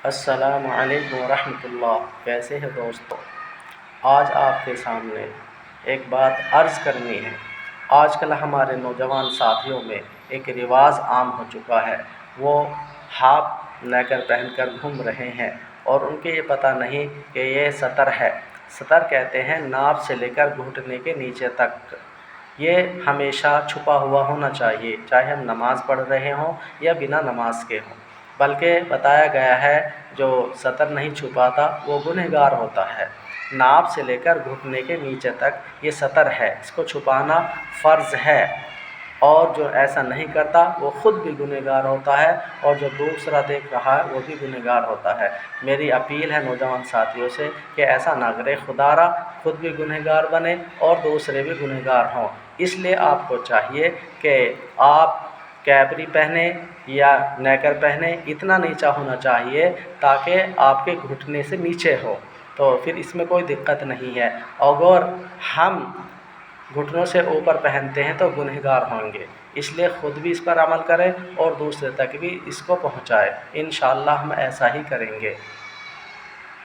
السلام علیکم ورحمۃ اللہ۔ کیسے ہے دوستو؟ آج آپ کے سامنے ایک بات عرض کرنی ہے۔ آج کل ہمارے نوجوان ساتھیوں میں ایک رواج عام ہو چکا ہے، وہ ہاف نیکر پہن کر گھوم رہے ہیں اور ان کے یہ پتہ نہیں کہ یہ سطر ہے۔ سطر کہتے ہیں ناف سے لے کر گھٹنے کے نیچے تک۔ یہ ہمیشہ چھپا ہوا ہونا چاہیے، چاہے ہم نماز پڑھ رہے ہوں یا بنا نماز کے ہوں۔ بلکہ بتایا گیا ہے جو سطر نہیں چھپاتا وہ گنہگار ہوتا ہے۔ ناف سے لے کر گھٹنے کے نیچے تک یہ سطر ہے، اس کو چھپانا فرض ہے، اور جو ایسا نہیں کرتا وہ خود بھی گنہگار ہوتا ہے، اور جو دوسرا دیکھ رہا ہے وہ بھی گنہگار ہوتا ہے۔ میری اپیل ہے نوجوان ساتھیوں سے کہ ایسا نہ کرے، خدا را خود بھی گنہگار بنے اور دوسرے بھی گنہگار ہوں۔ اس لیے آپ کو چاہیے کہ آپ کیپری پہنیں یا نیکر پہنیں، اتنا نیچا ہونا چاہیے تاکہ آپ کے گھٹنے سے نیچے ہو، تو پھر اس میں کوئی دقت نہیں ہے۔ اگر ہم گھٹنوں سے اوپر پہنتے ہیں تو گنہگار ہوں گے، اس لیے خود بھی اس پر عمل کریں اور دوسرے تک بھی اس کو پہنچائیں۔ انشاءاللہ ہم ایسا ہی کریں گے۔